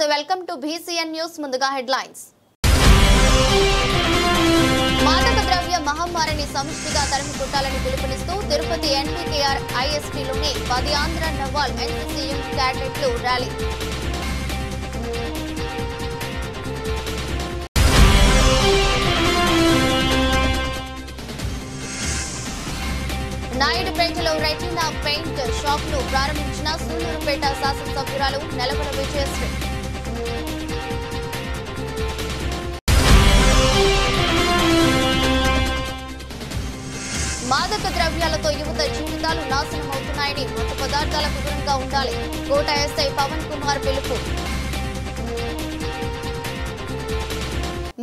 నమస్తే welcome to BCN news ముందుగా headlines మాదక ద్రవ్య మహమ్మారిని సమిష్టిగా తరిమి కొట్టాలని పిలుపునిస్తూ తిరుపతి ఎన్బీకేఆర్ ఐఎస్టీలోని 10 ఆంధ్ర నవాల్ ఎన్సీసీ క్యాడెట్లు ర్యాలీ నాయుడుపేటలో రెటీనా పెయింట్ షాప్ ను ప్రారంభించిన సూళ్లూరుపేట శాసనసభ్యురాలు నెలవల విజయశ్రీ మాదక ద్రవ్యాలతో యువత జీవితాలు నాశనమవుతున్నాయని మత్తు పదార్థాలకు దూరంగా ఉండాలి కోట ఎస్ఐ పవన్ కుమార్ పిలుపు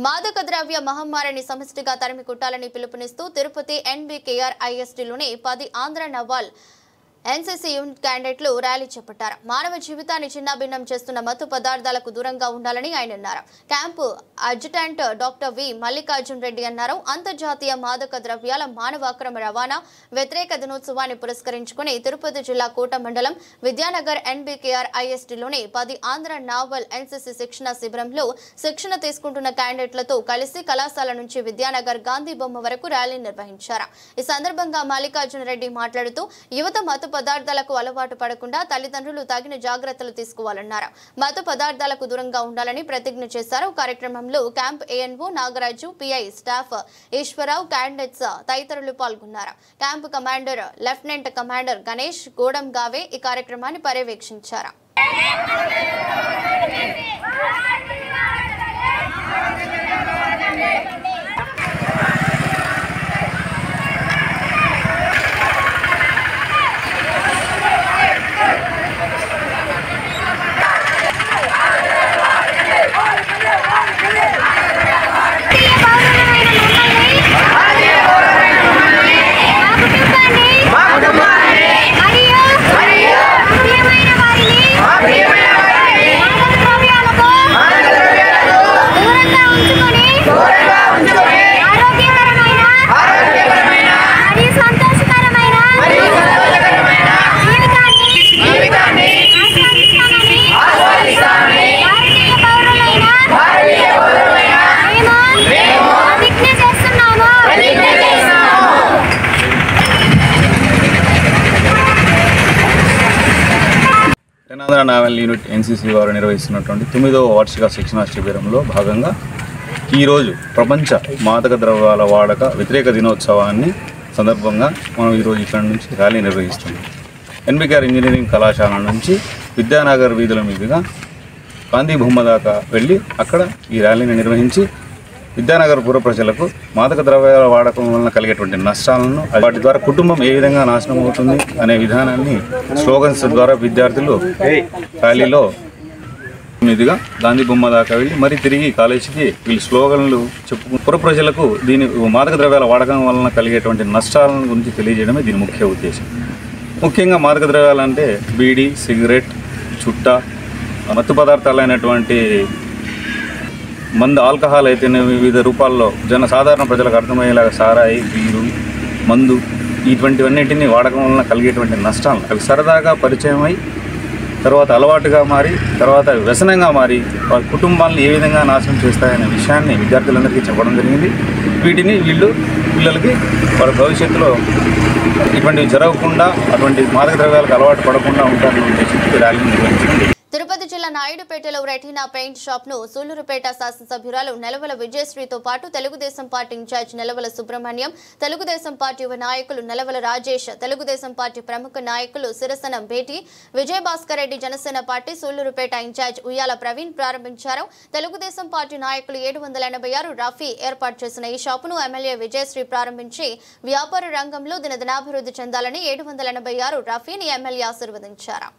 మాదక ద్రవ్య మహమ్మారిని సమిష్టిగా తరిమి కొట్టాలని పిలుపునిస్తూ తిరుపతి ఎన్బీకేఆర్ ఐఎస్టీలోని 10 ఆంధ్ర నవాల్ ఎన్సీసీ యూనిట్ క్యాండిడేట్లు ర్యాలీ చేపట్టారు. మానవ జీవితాన్ని చిన్నాభిన్నం చేస్తున్న మత్తు పదార్థాలకు దూరంగా ఉండాలని ఆయన అన్నారు. Camp adjutant doctor V Mallikarjun Reddy అన్నారు. అంతర్జాతీయ మాదక ద్రవ్యాల మానవ అక్రమ రవాణా వ్యతిరేక దినోత్సవాన్ని పురస్కరించుకుని తిరుపతి జిల్లా కోట మండలం విద్యానగర్ ఎన్బీకేఆర్ ఐఎస్టీలోని 10 ఆంధ్ర నావల్ ఎన్సీసీ శిక్షణ శిబిరంలో శిక్షణ తీసుకుంటున్న క్యాండిడేట్లతో కలిసి కళాశాల నుంచి విద్యానగర్ గాంధీ బొమ్మ వరకు ర్యాలీ నిర్వహించారు. ఈ సందర్భంగా మల్లికార్జున్ రెడ్డి మాట్లాడుతూ యువత మత్తు పదార్థాలకు అలవాటు పడకుండా తల్లిదండ్రులు తగిన జాగ్రత్తలు తీసుకోవాలన్నారు. మత్తు పదార్థాలకు దూరంగా ఉండాలని ప్రతిజ్ఞ చేశారు. కార్యక్రమంలో camp ANO Nagaraju, PI staff Eswararao, candidates తదితరులు పాల్గొన్నారు. Camp commander lieutenant commander Ganesh Godam Gave ఈ కార్యక్రమాన్ని పర్యవేక్షించారు. ఆంధ్ర నావల్ యూనిట్ ఎన్సీసీ వారు నిర్వహిస్తున్నటువంటి 9వ వార్షిక శిక్షణా శిబిరంలో భాగంగా ఈరోజు ప్రపంచ మాదక ద్రవ్యాల వాడక వ్యతిరేక దినోత్సవాన్ని సందర్భంగా మనం ఈరోజు ఇక్కడ నుంచి ర్యాలీ నిర్వహిస్తున్నాం. ఎన్బీకేఆర్ ఇంజనీరింగ్ కళాశాల నుంచి విద్యానగర్ వీధుల మీదుగా గాంధీ బొమ్మ దాకా వెళ్ళి అక్కడ ఈ ర్యాలీని నిర్వహించి విద్యానగర్ పుర ప్రజలకు మాదక ద్రవ్యాల వాడకం వలన కలిగేటువంటి నష్టాలను, వాటి ద్వారా కుటుంబం ఏ విధంగా నాశనం అవుతుంది అనే విధానాన్ని స్లోగన్స్ ద్వారా విద్యార్థులు ర్యాలీలో మీదుగా గాంధీ బొమ్మ దాకా వెళ్ళి మరి తిరిగి కాలేజీకి వీళ్ళు స్లోగన్లు చెప్పుకు పుర ప్రజలకు దీని మాదక ద్రవ్యాల వాడకం వలన కలిగేటువంటి నష్టాలను గురించి తెలియజేయడమే దీని ముఖ్య ఉద్దేశం. ముఖ్యంగా మాదక ద్రవ్యాలు అంటే బీడీ, సిగరెట్, చుట్ట, మత్తు పదార్థాలైనటువంటి మందు, ఆల్కహాల్ అయితే వివిధ రూపాల్లో సాధారణ ప్రజలకు అర్థమయ్యేలాగా సారాయి, బీరు, మందు ఇటువంటివన్నింటినీ వాడకం వలన కలిగేటువంటి నష్టాలు అవి సరదాగా పరిచయమై తర్వాత అలవాటుగా మారి తర్వాత వ్యసనంగా మారి వారి కుటుంబాలను ఏ విధంగా నాశనం చేస్తాయనే విషయాన్ని విద్యార్థులందరికీ చెప్పడం జరిగింది. వీటిని పిల్లలకి వారి భవిష్యత్తులో ఇటువంటివి జరగకుండా అటువంటి మాదక ద్రవ్యాలకు అలవాటు పడకుండా ఉంటారని ఉద్దేశించి ర్యాలీని నిర్వహించింది. తిరుపతి జిల్లా నాయుడుపేటలో రెటీనా పెయింట్ షాప్ ను సూళ్లూరుపేట శాసనసభ్యురాలు నెలవల విజయశ్రీతో పాటు Telugu Desam party in charge Nelavala Subrahmanyam, Telugu Desam party యువ నాయకులు నెలవల రాజేష్, తెలుగుదేశం పార్టీ ప్రముఖ నాయకులు సిరసనం భేటీ, విజయభాస్కర్ రెడ్డి జనసేన పార్టీ సూళ్లూరుపేట ఇన్ఛార్జ్ ఉయ్యాల ప్రవీణ్ ప్రారంభించారు. తెలుగుదేశం పార్టీ నాయకులు 786 రఫీ ఏర్పాటు చేసిన ఈ షాపును ఎమ్మెల్యే విజయశ్రీ ప్రారంభించి వ్యాపార రంగంలో దినదినాభివృద్ధి చెందాలని 786 రఫీని ఎమ్మెల్యే ఆశీర్వదించారు.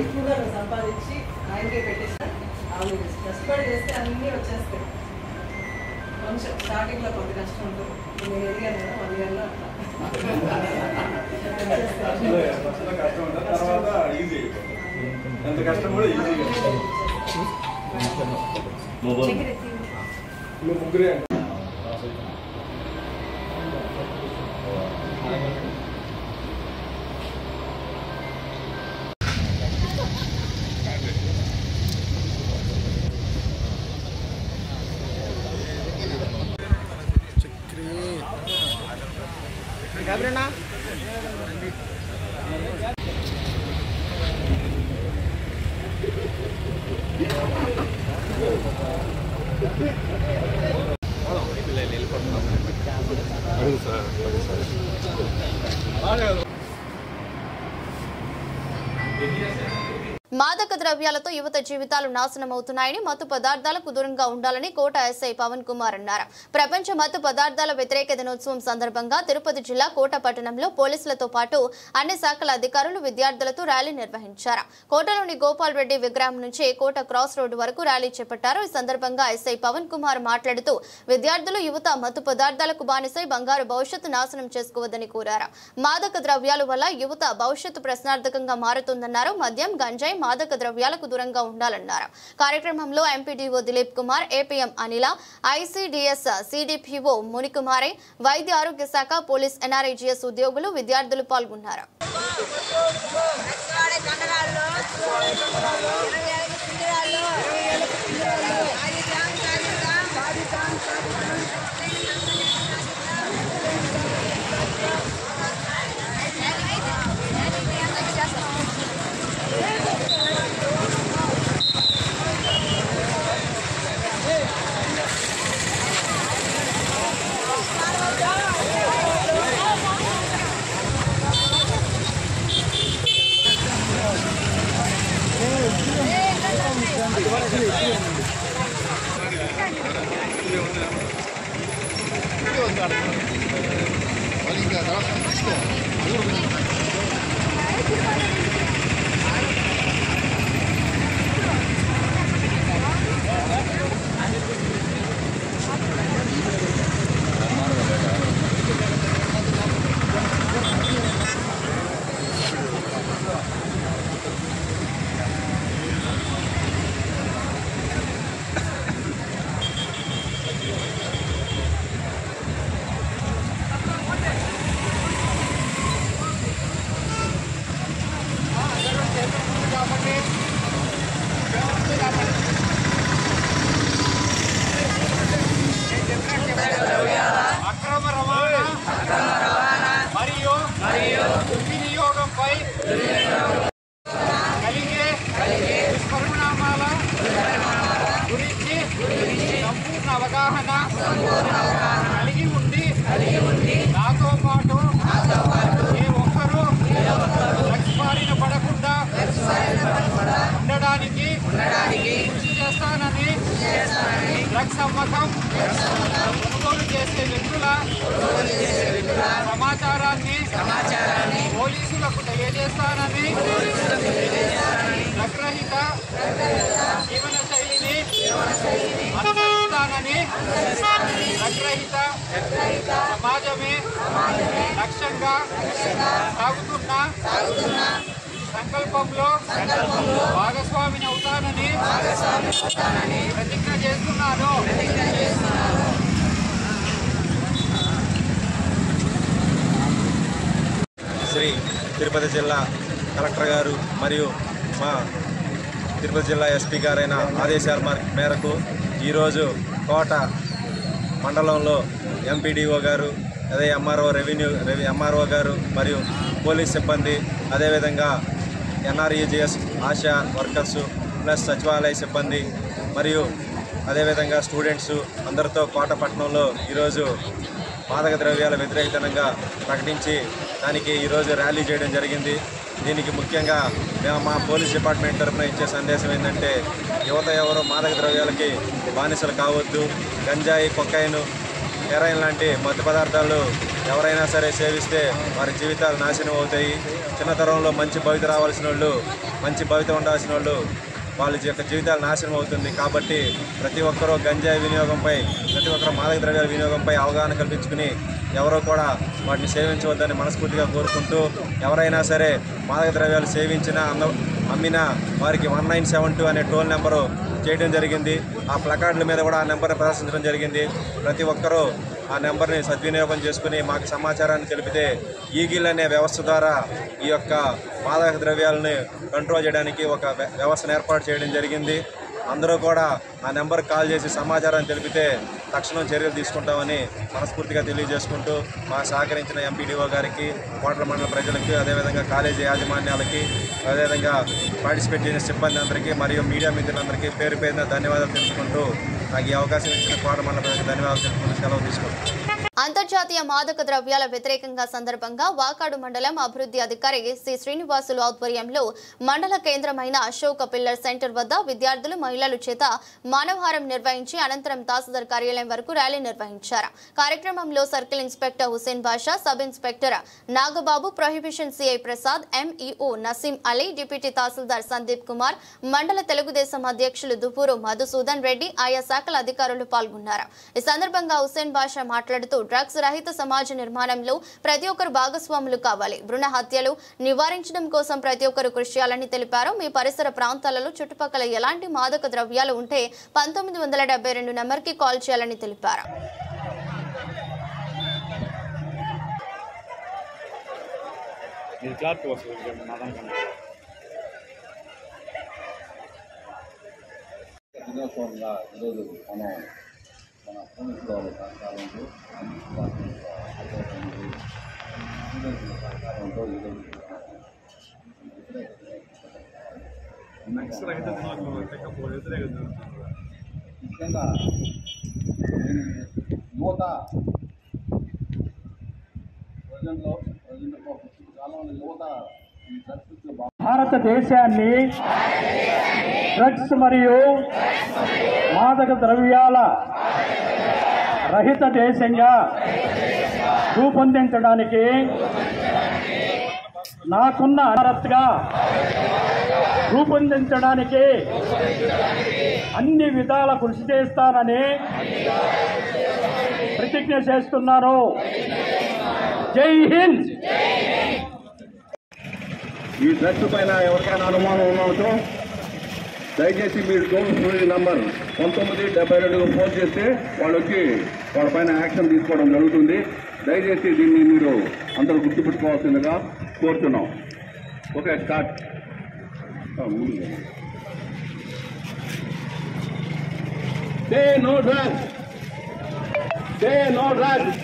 ఎక్కువగా సంపాదించి ఆయనకే పెట్టేసిన కష్టపడి చేస్తే అన్నీ వచ్చేస్తాయి. కొంచెం స్టార్టింగ్లో కొద్ది కష్టం ఉంటుంది. నేను ఎదిగాను కదా 1 yearలో మాదక ద్రవ్యాలతో యువత జీవితాలు నాశనమవుతున్నాయని మత్తు పదార్థాలకు దూరంగా ఉండాలని కోట ఎస్ఐ పవన్ కుమార్ అన్నారు. ప్రపంచ మత్తు పదార్థాల వ్యతిరేక దినోత్సవం సందర్భంగా తిరుపతి జిల్లా కోట పట్టణంలో పోలీసులతో పాటు అన్ని శాఖల అధికారులు విద్యార్థులతో ర్యాలీ నిర్వహించారు. కోటలోని గోపాల్ రెడ్డి విగ్రహం నుంచి కోట క్రాస్ రోడ్డు వరకు ర్యాలీ చేపట్టారు. ఈ సందర్భంగా ఎస్ఐ పవన్ కుమార్ మాట్లాడుతూ విద్యార్థులు యువత మత్తు పదార్థాలకు బానిసై బంగారు భవిష్యత్తు నాశనం చేసుకోవద్దని కోరారు. మాదక ద్రవ్యాల వల్ల యువత భవిష్యత్తు ప్రశ్నార్థకంగా మారుతుందన్నారు. మద్యం, గంజాయి, మాదక ద్రవ్యాలకు దూరంగా ఉండాలన్నారు. కార్యక్రమంలో MPDO Dileep Kumar, APM Anila, ICDS CDPO Munikumari, వైద్య ఆరోగ్య శాఖ, పోలీస్, ఎన్ఆర్ఐజీఎస్ ఉద్యోగులు, విద్యార్థులు పాల్గొన్నారు. సమాచారాన్ని పోలీసులకు తెలియజేస్తానని రక్తరహిత జీవన శైలిని అనుసరిస్తానని రక్తరహిత సమాజమే లక్ష్యంగా సాగుతున్న సంకల్పంలో భాగస్వామిని అవుతానని ప్రతిజ్ఞ చేస్తున్నాను. శ్రీ తిరుపతి జిల్లా కలెక్టర్ గారు మరియు మా తిరుపతి జిల్లా ఎస్పీ గారైన ఆదేశాల మేరకు ఈరోజు కోట మండలంలో ఎంపీడీఓ గారు, అదే ఎంఆర్ఓ గారు మరియు పోలీస్ సిబ్బంది, అదేవిధంగా ఎన్ఆర్ఈజీఎస్ ఆశా వర్కర్సు ప్లస్ సచివాలయ సిబ్బంది మరియు అదేవిధంగా స్టూడెంట్స్ అందరితో కోట పట్టణంలో ఈరోజు మాదక ద్రవ్యాల వ్యతిరేక దినంగా ప్రకటించి దానికి ఈరోజు ర్యాలీ చేయడం జరిగింది. దీనికి ముఖ్యంగా మా పోలీస్ డిపార్ట్మెంట్ తరఫున ఇచ్చే సందేశం ఏంటంటే యువత ఎవరో మాదక ద్రవ్యాలకి బానిసలు కావద్దు. గంజాయి, కొకైన్, హెరాయిన్ లాంటి మత్తు పదార్థాలు ఎవరైనా సరే సేవిస్తే వారి జీవితాలు నాశనం అవుతాయి. చిన్నతరంలో మంచి భవిత రావాల్సిన వాళ్ళు, మంచి భవిత ఉండాల్సిన వాళ్ళు వాళ్ళ యొక్క జీవితాలు నాశనం అవుతుంది. కాబట్టి ప్రతి ఒక్కరూ గంజాయి వినియోగంపై, ప్రతి ఒక్కరూ మాదక ద్రవ్యాల వినియోగంపై అవగాహన కల్పించుకుని ఎవరో కూడా వాటిని సేవించవద్దని మనస్ఫూర్తిగా కోరుకుంటూ, ఎవరైనా సరే మాదక ద్రవ్యాలు సేవించినా అమ్మినా వారికి 1972 అనే టోల్ నెంబరు చేయడం జరిగింది. ఆ ప్లకార్డుల మీద కూడా ఆ నెంబర్ని ప్రదర్శించడం జరిగింది. ప్రతి ఒక్కరూ ఆ నెంబర్ని సద్వినియోగం చేసుకుని మాకు సమాచారాన్ని తెలిపితే ఈగిల్ అనే వ్యవస్థ ద్వారా ఈ యొక్క మాదక ద్రవ్యాలను కంట్రోల్ చేయడానికి ఒక వ్యవస్థను ఏర్పాటు చేయడం జరిగింది. అందరూ కూడా ఆ నెంబర్కి కాల్ చేసి సమాచారాన్ని తెలిపితే తక్షణం చర్యలు తీసుకుంటామని మనస్ఫూర్తిగా తెలియజేసుకుంటూ, మాకు సహకరించిన ఎంపీడీఓ గారికి, కోట్ల మండల ప్రజలకి, అదేవిధంగా కాలేజీ యాజమాన్యాలకి, అదేవిధంగా పార్టిసిపేట్ చేసిన సిబ్బంది అందరికీ మరియు మీడియా మిత్రులందరికీ పేరు పేరున ధన్యవాదాలు తెలుపుకుంటూ, నాకు ఈ అవకాశం ఇచ్చిన కోట్ల మండల ప్రజలకు ధన్యవాదాలు తెలుపుకుంటూ సెలవు తీసుకుంటాం. అంతర్జాతీయ మాదక ద్రవ్యాల వ్యతిరేకంగా సందర్భంగా వాకాడు మండలం అభివృద్ధి అధికారి సి శ్రీనివాసులు ఆధ్వర్యంలో మండల కేంద్రమైన అశోక పిల్లర్ సెంటర్ వద్ద విద్యార్థులు, మహిళలు చేత మానవహారం నిర్వహించి అనంతరం తహసీల్దార్ కార్యాలయం వరకు ర్యాలీ నిర్వహించారు. కార్యక్రమంలో circle inspector Hussain Basha, sub inspector Nagababu, prohibition CI Prasad, MEO Naseem Ali, deputy tahsildar Sandeep Kumar, మండల తెలుగుదేశం అధ్యక్షులు దుపూరు మధుసూదన్ రెడ్డి, ఆయా శాఖల అధికారులు పాల్గొన్నారు. ఈ సందర్భంగా హుసేన్ బాషా మాట్లాడుతూ డ్రగ్స్ రహిత సమాజ నిర్మాణంలో ప్రతి ఒక్కరు భాగస్వాములు కావాలి. భ్రూణ హత్యలు నివారించడం కోసం ప్రతి ఒక్కరు కృషి చేయాలని తెలిపారు. మీ పరిసర ప్రాంతాలలో చుట్టుపక్కల ఎలాంటి మాదక ద్రవ్యాలు ఉంటే 1972 నంబర్కి కాల్ చేయాలని తెలిపారు. మన పోలీసుల సహకారంతో, సహకారంతో ఈరోజు ముఖ్యంగా యువత ప్రజల్లో కాలంలో యువత ఈ డ్రగ్స్ భారతదేశాన్ని డ్రగ్స్ మరియు మాదక ద్రవ్యాల రహిత దేశంగా రూపొందించడానికి నాకున్న భారత్గా రూపొందించడానికి అన్ని విధాల కృషి చేస్తానని ప్రతిజ్ఞ చేస్తున్నాను. జై హింద్. ఈ డ్రగ్స్ పైన ఎవరికైనా అనుమానం ఉన్నతో దయచేసి మీరు టోల్ ఫ్రీ నంబర్ 1972 ఫోన్ చేస్తే వాళ్ళు వచ్చి వాళ్ళ పైన యాక్షన్ తీసుకోవడం జరుగుతుంది. దయచేసి దీన్ని మీరు అందరూ గుర్తుపెట్టుకోవాల్సిందిగా కోరుతున్నాం. Okay, start. Say no drugs, say no drugs.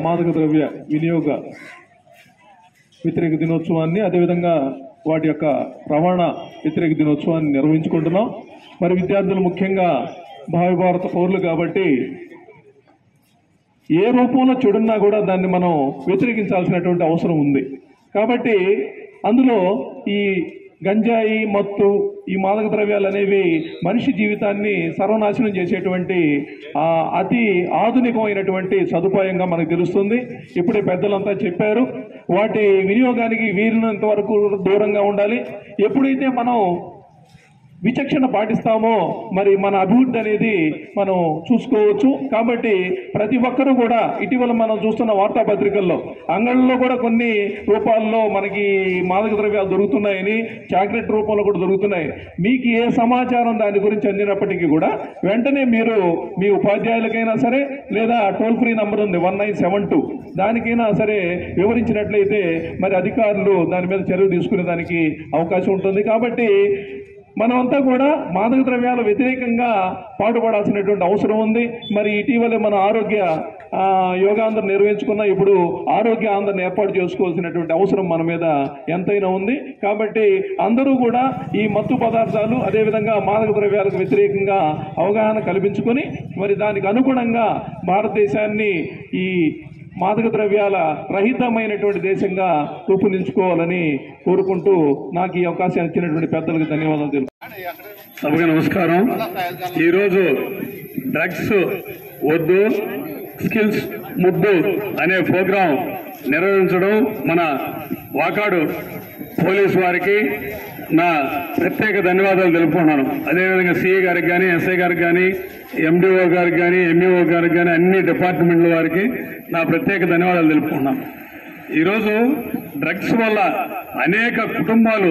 మాదక ద్రవ్య వినియోగ వ్యతిరేక దినోత్సవాన్ని, అదేవిధంగా వాటి యొక్క రవాణా వ్యతిరేక దినోత్సవాన్ని నిర్వహించుకుంటున్నాం. మరి విద్యార్థులు ముఖ్యంగా భావి భారత పౌరులు కాబట్టి ఏ రూపంలో చెడున్నా కూడా దాన్ని మనం వ్యతిరేకించాల్సినటువంటి అవసరం ఉంది. కాబట్టి అందులో ఈ గంజాయి, మత్తు, ఈ మాదక ద్రవ్యాలు అనేవి మనిషి జీవితాన్ని సర్వనాశనం చేసేటువంటి అతి ఆధునికమైనటువంటి సదుపాయంగా మనకు తెలుస్తుంది. ఇప్పుడే పెద్దలంతా చెప్పారు. వాటి వినియోగానికి వీరినంత వరకు దూరంగా ఉండాలి. ఎప్పుడైతే మనం విచక్షణ పాటిస్తామో మరి మన అభివృద్ధి అనేది మనం చూసుకోవచ్చు. కాబట్టి ప్రతి ఒక్కరూ కూడా ఇటీవల మనం చూస్తున్న వార్తాపత్రికల్లో అంగళ్ళలో కూడా కొన్ని రూపాల్లో మనకి మాదక ద్రవ్యాలు దొరుకుతున్నాయని, చాక్లెట్ రూపంలో కూడా దొరుకుతున్నాయి. మీకు ఏ సమాచారం దాని గురించి అందినప్పటికీ కూడా వెంటనే మీరు మీ ఉపాధ్యాయులకైనా సరే లేదా టోల్ ఫ్రీ నంబర్ ఉంది 1972, దానికైనా సరే వివరించినట్లయితే మరి అధికారులు దాని మీద చర్యలు తీసుకునే దానికి అవకాశం ఉంటుంది. కాబట్టి మనమంతా కూడా మాదక ద్రవ్యాల వ్యతిరేకంగా పాటుపడాల్సినటువంటి అవసరం ఉంది. మరి ఇటీవలే మన ఆరోగ్య యోగాంధ్ర నిర్వహించుకున్న, ఇప్పుడు ఆరోగ్య ఆంధ్రను ఏర్పాటు చేసుకోవాల్సినటువంటి అవసరం మన మీద ఎంతైనా ఉంది. కాబట్టి అందరూ కూడా ఈ మత్తు పదార్థాలు అదేవిధంగా మాదక ద్రవ్యాలకు వ్యతిరేకంగా అవగాహన కల్పించుకొని మరి దానికి అనుగుణంగా భారతదేశాన్ని ఈ మాదక ద్రవ్యాల రహితమైనటువంటి దేశంగా రూపొందించుకోవాలని కోరుకుంటూ నాకు ఈ అవకాశం ఇచ్చినటువంటి పెద్దలకు ధన్యవాదాలు తెలుపు. సభకు నమస్కారం. ఈరోజు డ్రగ్స్ వద్దు స్కిల్స్ ముద్దు అనే ప్రోగ్రాం నిర్వహించడం మన వాకాడు పోలీసు వారికి నా ప్రత్యేక ధన్యవాదాలు తెలుపుకున్నాను. అదేవిధంగా సిఐ గారికి కానీ, ఎస్ఐ గారికి కానీ, ఎండిఓ గారికి కానీ, ఎంఈఓ గారికి కానీ, అన్ని డిపార్ట్మెంట్ల వారికి నా ప్రత్యేక ధన్యవాదాలు తెలుపుకున్నాను. ఈరోజు డ్రగ్స్ వల్ల అనేక కుటుంబాలు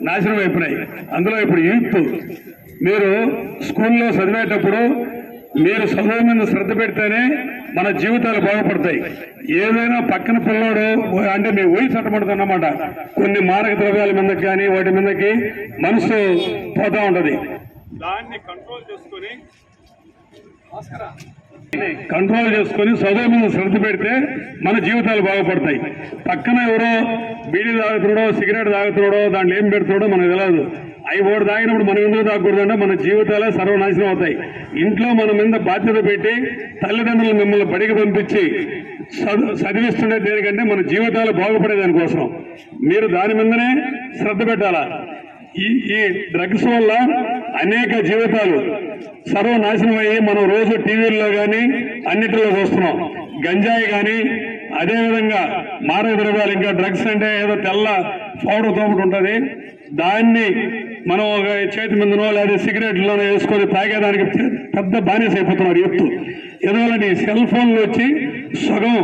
నాశనం అయిపోయినాయి. అందులో ఇప్పుడు యూత్, మీరు స్కూల్లో చదివేటప్పుడు మీరు చదువు మీద శ్రద్ధ పెడితేనే మన జీవితాలు బాగుపడతాయి. ఏదైనా పక్కన పిల్లోడు అంటే మీ ఊయి చట్టబడుతుందన్నమాట. కొన్ని మారక ద్రవ్యాల మీదకి కానీ వాటి మీదకి మనసు పోతా ఉంటది. దాన్ని కంట్రోల్ చేసుకొని చదువు మీద శ్రద్ధ పెడితే మన జీవితాలు బాగుపడతాయి. పక్కన ఎవరో బీడీ తాగుతున్నాడో, సిగరెట్ తాగుతున్నాడో, దాంట్లో ఏం పెడుతున్నాడో మనకు తెలియదు. అవి ఓడి తాగినప్పుడు మనం ఎందుకు తాగకూడదంటే మన జీవితాలే సర్వనాశనం అవుతాయి. ఇంట్లో మన మీద బాధ్యత పెట్టి తల్లిదండ్రులు మిమ్మల్ని బడికి పంపించి చదివిస్తుండే దేనికంటే మన జీవితాలు బాగుపడే దానికోసం మీరు దాని మీదనే శ్రద్ధ పెట్టాలా. ఈ డ్రగ్స్ వల్ల అనేక జీవితాలు సర్వనాశనం అయ్యి మనం రోజు టీవీల్లో కానీ అన్నిటిలో చూస్తున్నాం. గంజాయి కానీ, అదేవిధంగా మారక ద్రవ్యాలు, ఇంకా డ్రగ్స్ అంటే ఏదో తెల్ల పౌడర్ తోపటి ఉంటుంది, దాన్ని మనం ఒక చేతి మీదనో లేదా సిగరెట్లోనో వేసుకొని తాగేదానికి పెద్ద బానిస అయిపోతున్నారు యూత్. ఎందువల్ల ఈ సెల్ ఫోన్లు వచ్చి సగం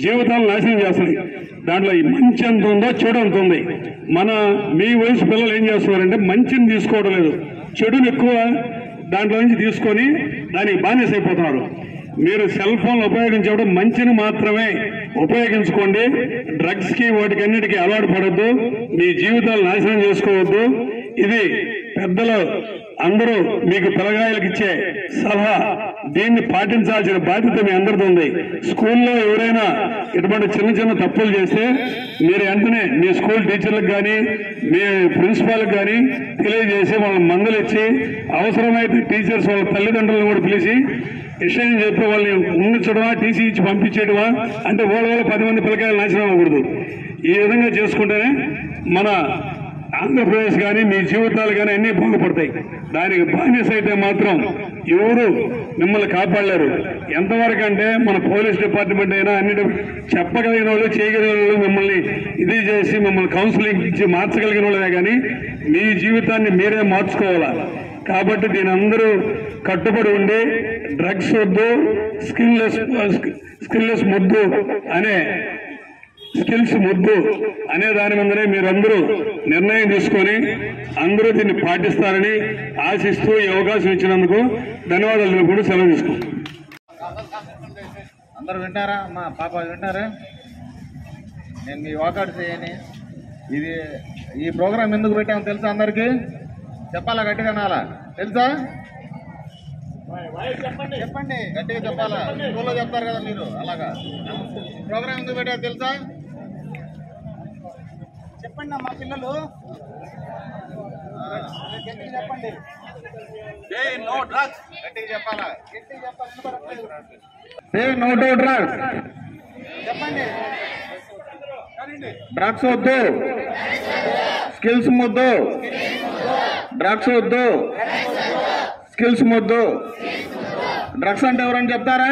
జీవితాలు నాశనం చేస్తున్నాయి. దాంట్లో ఈ మంచి ఎంత ఉందో చెడు ఎంత ఉంది. మీ వయసు పిల్లలు ఏం చేస్తున్నారంటే మంచిని తీసుకోవడం లేదు, చెడుని ఎక్కువ దాంట్లో నుంచి తీసుకొని దానికి బానిస అయిపోతున్నారు. మీరు సెల్ ఫోన్లు ఉపయోగించడం మంచిని మాత్రమే ఉపయోగించుకోండి. డ్రగ్స్ కి వాటికి అన్నిటికీ అలవాటు పడద్దు, మీ జీవితాలు నాశనం చేసుకోవద్దు. ఇది పెద్దలు అందరూ మీకు పిల్లగాయలకు ఇచ్చే సలహా. దీన్ని పాటించాల్సిన బాధ్యత మీ అందరిది ఉంది. స్కూల్లో ఎవరైనా ఇటువంటి చిన్న చిన్న తప్పులు చేస్తే మీరు వెంటనే మీ స్కూల్ టీచర్లకు కానీ మీ ప్రిన్సిపాల్కి కానీ తెలియజేసి వాళ్ళని మందులు ఇచ్చి, అవసరమైతే టీచర్స్ వాళ్ళ తల్లిదండ్రులను కూడా పిలిచి విషయం చెప్పి వాళ్ళని ఉండించడమా, టీసీ ఇచ్చి పంపించేయడమా, అంటే వాళ్ళ 10 మంది పిల్లకాయలు నాశనం అవ్వకూడదు. ఈ విధంగా చేసుకుంటేనే మన ఆంధ్రప్రదేశ్ కానీ మీ జీవితాలు కానీ అన్నీ బాగుపడతాయి. దానికి బానిస అయితే మాత్రం ఎవరు మిమ్మల్ని కాపాడలేరు. ఎంతవరకు అంటే మన పోలీస్ డిపార్ట్మెంట్ అయినా అన్ని చెప్పగలిగిన వాళ్ళు, చేయగలిగిన వాళ్ళు మిమ్మల్ని ఇది చేసి మిమ్మల్ని కౌన్సిలింగ్ ఇచ్చి మార్చగలిగిన వాళ్ళే కానీ మీ జీవితాన్ని మీరే మార్చుకోవాలా. కాబట్టి దీని అందరూ కట్టుబడి ఉండి డ్రగ్స్ వద్దు స్కిల్లెస్ ముద్దు అనే స్కిల్స్ ముద్దు అనే దాని మీదనే మీరందరూ నిర్ణయం తీసుకొని అందరూ దీన్ని పాటిస్తారని ఆశిస్తూ ఈ అవకాశం ఇచ్చినందుకు ధన్యవాదాలు కూడా సెలవు తీసుకుంటాం. అందరూ వింటారా? మా పాప వింటారా? నేను మీ వాకౌట్ చేయని ఈ ప్రోగ్రాం ఎందుకు పెట్టామో తెలుసా? అందరికీ చెప్పాలా? గట్టిగా నాలా తెలుసా? చెప్పండి, గట్టిగా చెప్పాలా? స్కూల్లో చెప్తారు కదా మీరు. అలాగా ప్రోగ్రాం ఎందుకు పెట్టారు తెలుసా? చెప్పండి మా పిల్లలు, గట్టిగా చెప్పండి. నో డ్రగ్స్ గట్టిగా చెప్పాలా? గట్టిగా చెప్పాలి. నో టు డ్రగ్స్ చెప్పండి. డ్రగ్స్ వద్దు, స్కిల్స్ ముద్దు. డ్రగ్స్ వద్దు, స్కిల్స్ ముద్దు. డ్రగ్స్ అంటే ఎవరని చెప్తారా?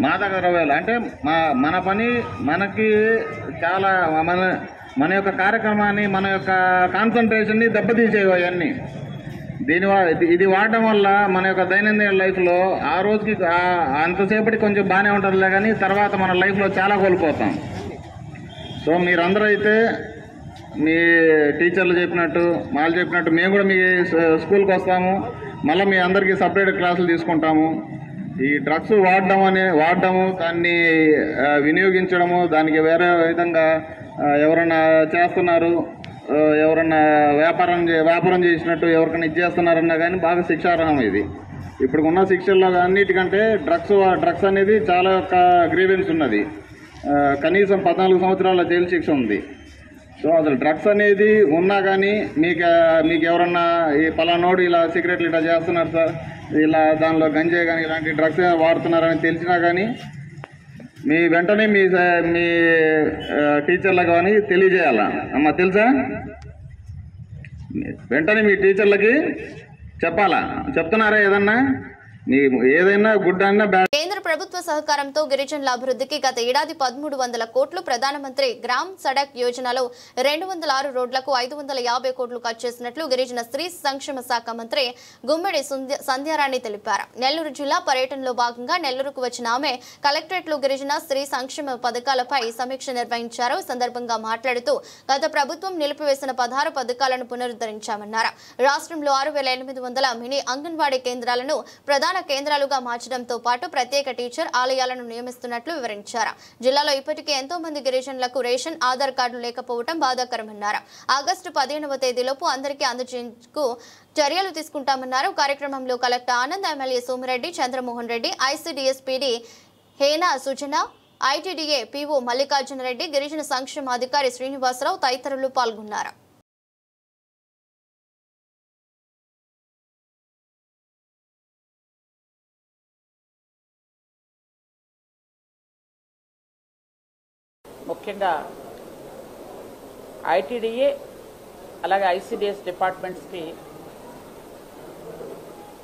మాదక ద్రవ్యాలు అంటే మన పని మనకి చాలా మన యొక్క కార్యక్రమాన్ని మన యొక్క కాన్సన్ట్రేషన్ని దెబ్బతీసేవి అవన్నీ. ఇది వాడడం వల్ల మన యొక్క దైనందిన లైఫ్లో ఆ రోజుకి అంతసేపటికి కొంచెం బాగానే ఉంటుందిలే, కానీ తర్వాత మన లైఫ్లో చాలా కోల్పోతాం. సో మీరందరూ అయితే మీ టీచర్లు చెప్పినట్టు వాళ్ళు చెప్పినట్టు మేము కూడా మీ స్కూల్కి వస్తాము, మళ్ళీ మీ అందరికీ సపరేట్ క్లాసులు తీసుకుంటాము. ఈ డ్రగ్స్ వాడడము దాన్ని వినియోగించడము, దానికి వేరే విధంగా ఎవరన్నా చేస్తున్నారు, ఎవరన్నా వ్యాపారం చేసినట్టు ఎవరికైనా ఇచ్చేస్తున్నారన్నా కానీ బాగా శిక్షార్హం ఇది. ఇప్పుడు ఉన్న శిక్షల్లో అన్నిటికంటే డ్రగ్స్ అనేది చాలా యొక్క గ్రీవెన్స్ ఉన్నది. కనీసం 14 సంవత్సరాల జైలు శిక్ష ఉంది. సో అసలు డ్రగ్స్ అనేది ఉన్నా కానీ మీకు ఎవరన్నా ఈ పలానోడు ఇలా సిగరెట్లు ఇట్లా చేస్తున్నారు సార్, ఇలా దానిలో గంజాయి కానీ ఇలాంటి డ్రగ్స్ వాడుతున్నారని తెలిసినా కానీ వెంటనే మీ టీచర్లకు కానీ తెలియజేయాలా. అమ్మ తెలుసా? వెంటనే మీ టీచర్లకి చెప్పాలా? చెప్తున్నారా? ఏదైనా గుడ్ అన్నా బ్యాడ్. కేంద్ర ప్రభుత్వ సహకారంతో గిరిజనుల అభివృద్ధికి గత ఏడాది 1300 కోట్లు, ప్రధానమంత్రి గ్రామ్ సడక్ యోజనలో 206 రోడ్లకు 550 కోట్లు ఖర్చు చేసినట్లు గిరిజన స్త్రీ సంక్షేమ శాఖ మంత్రి గుమ్మిడి సంధ్యారాణి తెలిపారు. నెల్లూరు జిల్లా పర్యటనలో భాగంగా నెల్లూరుకు వచ్చిన ఆమె కలెక్టరేట్లో గిరిజన స్త్రీ సంక్షేమ పథకాలపై సమీక్ష నిర్వహించారు. ఈ సందర్భంగా మాట్లాడుతూ గత ప్రభుత్వం నిలిపివేసిన 16 పథకాలను పునరుద్ధరించామన్నారు. రాష్ట్రంలో 6800 మినీ అంగన్వాడీ కేంద్రాలను ప్రధాన కేంద్రాలుగా మార్చడంతో పాటు ప్రత్యేక టీచర్ ఆలయాలను నియమిస్తున్నట్లు వివరించారు. జిల్లాలో ఇప్పటికే ఎంతో మంది గిరిజనులకు రేషన్ ఆధార్ కార్డులు లేకపోవడం బాధాకరమన్నారు. ఆగస్టు 15వ తేదీలోపు అందరికీ అందజేందుకు చర్యలు తీసుకుంటామన్నారు. కార్యక్రమంలో collector Anand, MLA Somireddy, Chandramohan Reddy, ICDS PD Hena Sujana, ITDA PO Mallikarjuna Reddy, గిరిజన సంక్షేమ అధికారి శ్రీనివాసరావు తదితరులు పాల్గొన్నారు. ముఖ్యంగా ఐటీడీఏ అలాగే ఐసీడీఎస్ డిపార్ట్మెంట్స్కి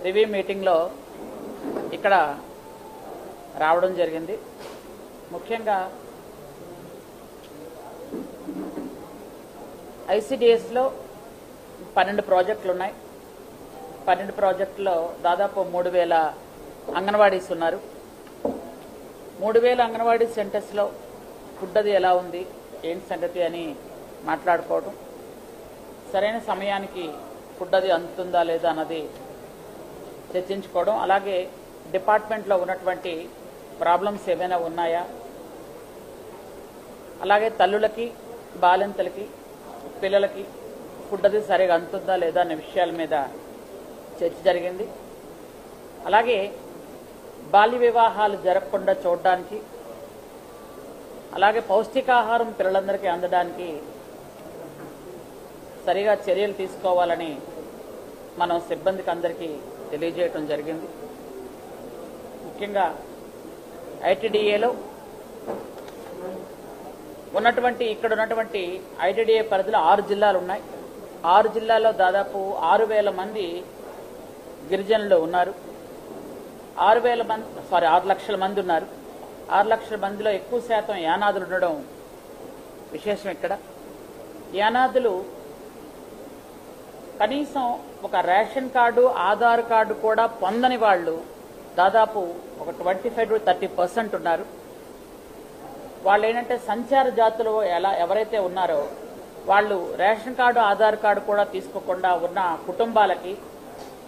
రివ్యూ మీటింగ్లో ఇక్కడ రావడం జరిగింది. ముఖ్యంగా ఐసీడీఎస్లో 12 ప్రాజెక్టులు ఉన్నాయి. 12 ప్రాజెక్టులో దాదాపు 3000 అంగన్వాడీస్ ఉన్నారు. 3000 అంగన్వాడీ సెంటర్స్లో ఫుడ్ అది ఎలా ఉంది, ఏంటి సంగతి అని మాట్లాడుకోవడం, సరైన సమయానికి ఫుడ్ అది అందుతుందా లేదా అన్నది చర్చించుకోవడం, అలాగే డిపార్ట్మెంట్లో ఉన్నటువంటి ప్రాబ్లమ్స్ ఏమైనా ఉన్నాయా, అలాగే తల్లులకి, బాలింతలకి, పిల్లలకి ఫుడ్ అది సరిగా అందుతుందా లేదా అనే విషయాల మీద చర్చ జరిగింది. అలాగే బాల్య వివాహాలు జరగకుండా చూడడానికి, అలాగే పౌష్టికాహారం పిల్లలందరికీ అందడానికి సరిగా చర్యలు తీసుకోవాలని మనం సిబ్బందికి అందరికీ తెలియజేయటం జరిగింది. ముఖ్యంగా ఐటీడీఏలో ఇక్కడ ఉన్నటువంటి ఐటీడీఏ పరిధిలో 6 జిల్లాలు ఉన్నాయి. 6 జిల్లాల్లో దాదాపు 6000 మంది గిరిజనులు ఉన్నారు. 6 లక్షల మంది ఉన్నారు. 6 లక్షల మందిలో ఎక్కువ శాతం యానాదులు ఉండడం విశేషం. ఇక్కడ యానాదులు కనీసం ఒక రేషన్ కార్డు, ఆధార్ కార్డు కూడా పొందని వాళ్ళు దాదాపు ఒక 25-30% ఉన్నారు. వాళ్ళు ఏంటంటే సంచార జాతులు ఎవరైతే ఉన్నారో వాళ్ళు రేషన్ కార్డు, ఆధార్ కార్డు కూడా తీసుకోకుండా ఉన్న కుటుంబాలకి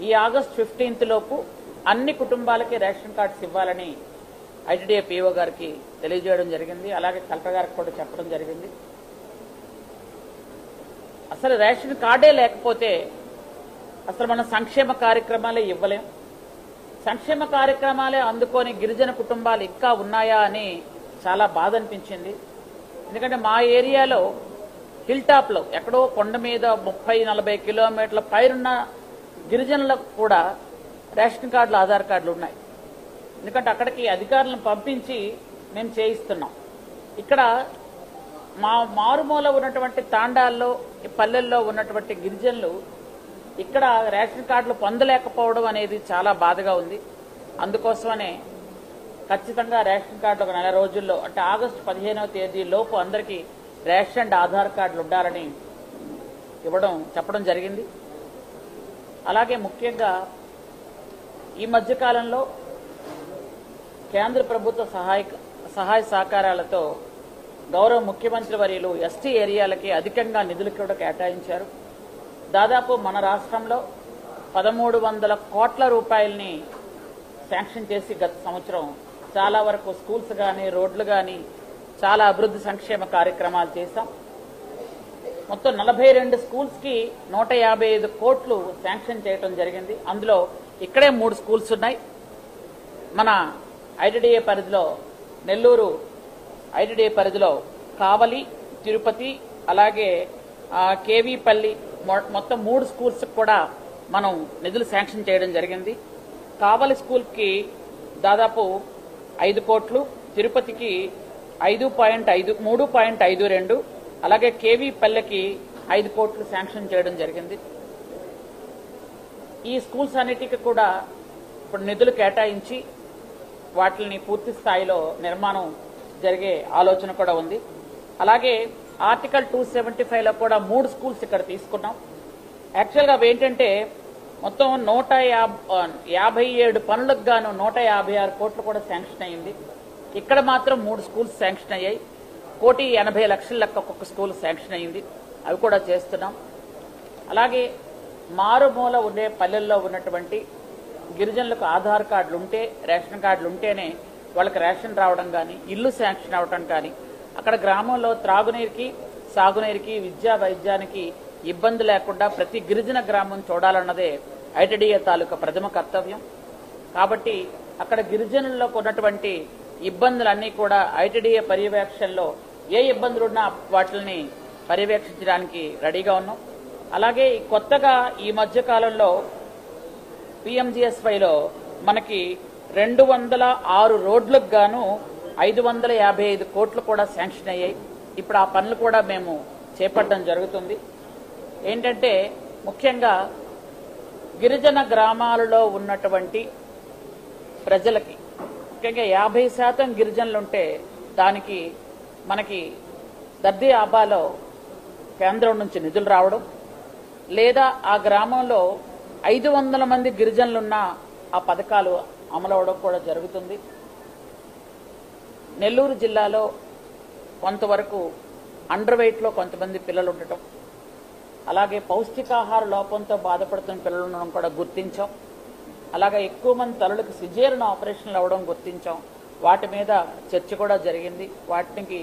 ఈ ఆగస్టు 15th లోపు అన్ని కుటుంబాలకి రేషన్ కార్డ్స్ ఇవ్వాలని ఐటీడీఏ పీఓ గారికి తెలియజేయడం జరిగింది. అలాగే కలెక్టర్ గారికి కూడా చెప్పడం జరిగింది. అసలు రేషన్ కార్డే లేకపోతే అసలు మనం సంక్షేమ కార్యక్రమాలే ఇవ్వలేం. సంక్షేమ కార్యక్రమాలే అందుకొని గిరిజన కుటుంబాలు ఇంకా ఉన్నాయా అని చాలా బాధ అనిపించింది. ఎందుకంటే మా ఏరియాలో హిల్ టాప్లో ఎక్కడో కొండ మీద 30-40 కిలోమీటర్ల పైరున్న గిరిజనులకు కూడా రేషన్ కార్డులు, ఆధార్ కార్డులు ఉన్నాయి. ఎందుకంటే అక్కడికి అధికారులను పంపించి మేము చేయిస్తున్నాం. ఇక్కడ మా మారుమూల ఉన్నటువంటి తాండాల్లో, పల్లెల్లో ఉన్నటువంటి గిరిజనులు ఇక్కడ రేషన్ కార్డులు పొందలేకపోవడం అనేది చాలా బాధగా ఉంది. అందుకోసమనే ఖచ్చితంగా రేషన్ కార్డు ఒక నెల రోజుల్లో అంటే ఆగస్టు 15వ తేదీ లోపు అందరికీ రేషన్ అండ్ ఆధార్ కార్డులు ఉండాలని చెప్పడం జరిగింది. అలాగే ముఖ్యంగా ఈ మధ్యకాలంలో కేంద్ర ప్రభుత్వ సహాయ సహకారాలతో గౌరవ ముఖ్యమంత్రి వర్యులు ఎస్టీ ఏరియాలకి అధికంగా నిధులు కూడా కేటాయించారు. దాదాపు మన రాష్ట్రంలో 1300 కోట్ల రూపాయలని శాంక్షన్ చేసి గత సంవత్సరం చాలా వరకు స్కూల్స్ కానీ రోడ్లు కానీ చాలా అభివృద్ధి సంక్షేమ కార్యక్రమాలు చేశాం. మొత్తం 42 స్కూల్స్ కి 155 కోట్లు శాంక్షన్ చేయడం జరిగింది. అందులో ఇక్కడే 3 స్కూల్స్ ఉన్నాయి. మన ఐటీడీఏ పరిధిలో నెల్లూరు ఐటీడీఏ పరిధిలో కావలి, తిరుపతి, అలాగే కేవీపల్లి మొత్తం 3 స్కూల్స్ కూడా మనం నిధులు శాంక్షన్ చేయడం జరిగింది. కావలి స్కూల్కి దాదాపు 5 కోట్లు, తిరుపతికి 3.52, అలాగే కేవీపల్లికి 5 కోట్లు శాంక్షన్ చేయడం జరిగింది. ఈ స్కూల్స్ అన్నిటికీ కూడా ఇప్పుడు నిధులు కేటాయించి వాటిని పూర్తి స్థాయిలో నిర్మాణం జరిగే ఆలోచన కూడా ఉంది. అలాగే ఆర్టికల్ 275లో కూడా 3 స్కూల్స్ ఇక్కడ తీసుకున్నాం. యాక్చువల్గా అవి ఏంటంటే మొత్తం 157 పనులకు గాను 156 కోట్లు కూడా శాంక్షన్ అయ్యింది. ఇక్కడ మాత్రం 3 స్కూల్స్ శాంక్షన్ అయ్యాయి. 1,80,00,000 లెక్క ఒక్కొక్క స్కూల్ శాంక్షన్ అయ్యింది. అవి కూడా చేస్తున్నాం. అలాగే మారుమూల ఉండే పల్లెల్లో ఉన్నటువంటి గిరిజనులకు ఆధార్ కార్డులు ఉంటే, రేషన్ కార్డులు ఉంటేనే వాళ్ళకి రేషన్ రావడం కానీ, ఇల్లు శాంక్షన్ అవడం కానీ, అక్కడ గ్రామంలో త్రాగునీరుకి, సాగునీరుకి, విద్యా వైద్యానికి ఇబ్బంది లేకుండా ప్రతి గిరిజన గ్రామం చూడాలన్నదే ఐటీడీఏ తాలూకా ప్రథమ కర్తవ్యం. కాబట్టి అక్కడ గిరిజనుల్లో ఉన్నటువంటి ఇబ్బందులన్నీ కూడా ఐటీడీఏ పర్యవేక్షణలో ఏ ఇబ్బందులున్నా వాటిని పర్యవేక్షించడానికి రెడీగా ఉన్నాం. అలాగే కొత్తగా ఈ మధ్య కాలంలో PMGSYలో మనకి 206 రోడ్లకు గాను 555 కోట్లు కూడా శాంక్షన్ అయ్యాయి. ఇప్పుడు ఆ పనులు కూడా మేము చేపట్టడం జరుగుతుంది. ఏంటంటే ముఖ్యంగా గిరిజన గ్రామాలలో ఉన్నటువంటి ప్రజలకి, ముఖ్యంగా 50% గిరిజనులు ఉంటే దానికి మనకి దర్ది ఆబాలో కేంద్రం నుంచి నిధులు రావడం, లేదా ఆ గ్రామంలో 500 మంది గిరిజనులున్న ఆ పథకాలు అమలవడం కూడా జరుగుతుంది. నెల్లూరు జిల్లాలో కొంతవరకు అండర్ వెయిట్లో కొంతమంది పిల్లలు ఉండటం, అలాగే పౌష్టికాహార లోపంతో బాధపడుతున్న పిల్లలు ఉండడం కూడా గుర్తించాం. అలాగే ఎక్కువ మంది తల్లులకు సిజేరియన్ ఆపరేషన్లు అవ్వడం గుర్తించాం. వాటి మీద చర్చ కూడా జరిగింది. వాటికి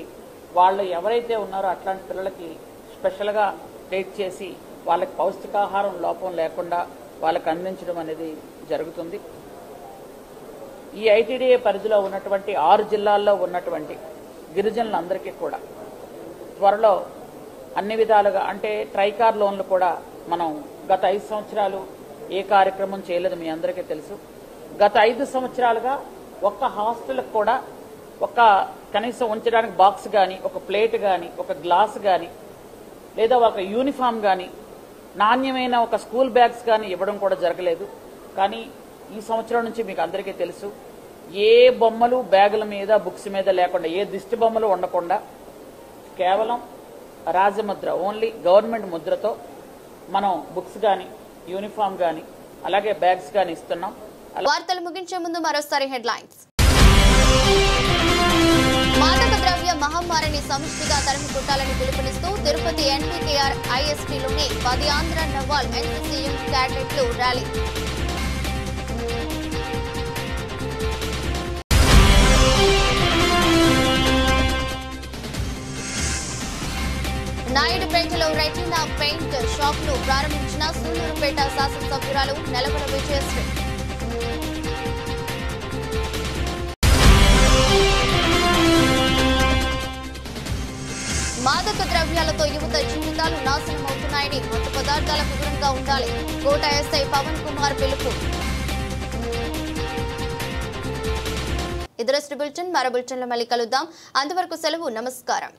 వాళ్ళు ఎవరైతే ఉన్నారో అట్లాంటి పిల్లలకి స్పెషల్గా ట్రీట్ చేసి వాళ్ళకి పౌష్టికాహారం లోపం లేకుండా వాళ్ళకి అందించడం అనేది జరుగుతుంది. ఈ ఐటీడీఏ పరిధిలో ఉన్నటువంటి 6 జిల్లాల్లో ఉన్నటువంటి గిరిజనులందరికీ కూడా త్వరలో అన్ని విధాలుగా అంటే ట్రైకార్ లోన్లు కూడా మనం గత 5 సంవత్సరాలు ఏ కార్యక్రమం చేయలేదు, మీ అందరికీ తెలుసు. గత 5 సంవత్సరాలుగా ఒక్క హాస్టల్కి కూడా ఒక కనీసం ఉంచడానికి బాక్స్ కానీ, ఒక ప్లేట్ కానీ, ఒక గ్లాస్ కానీ, లేదా ఒక యూనిఫామ్ కానీ, నాణ్యమైన ఒక స్కూల్ బ్యాగ్స్ కానీ ఇవ్వడం కూడా జరగలేదు. కానీ ఈ సంవత్సరం నుంచి మీకు అందరికీ తెలుసు, ఏ బొమ్మలు బ్యాగుల మీద, బుక్స్ మీద లేకుండా, ఏ దిష్టి బొమ్మలు ఉండకుండా కేవలం రాజముద్ర, ఓన్లీ గవర్నమెంట్ ముద్రతో మనం బుక్స్ కానీ, యూనిఫామ్ కానీ, అలాగే బ్యాగ్స్ కానీ ఇస్తున్నాం. వార్తలు ముగించే ముందు మరోసారి హెడ్లైన్స్. మాదక ద్రవ్య మహమ్మారిని సమిష్టిగా తరిమి కొట్టాలని పిలుపునిస్తూ తిరుపతి ఎన్బీకేఆర్ ఐఎస్టీలోని 10 ఆంధ్ర నవాల్ ఎన్సీసీ యూత్ క్యాడెట్లు ర్యాలీ. నాయుడుపేటలో రెటీనా పెయింట్ షాప్ ను ప్రారంభించిన సూళ్లూరుపేట శాసనసభ్యురాలు నెలకొండ విజయశ్రీ. మాదక ద్రవ్యాలతో యువత జీవితాలు నాశనమవుతున్నాయని, మత్తు పదార్థాలకు దూరంగా ఉండాలి కోట ఎస్ఐ పవన్ కుమార్ పిలుపు. ఇదరస్ట్ బులెటిన్, మరో బులెటిన్లో మళ్ళీ కలుద్దాం. అంతవరకు సెలవు, నమస్కారం.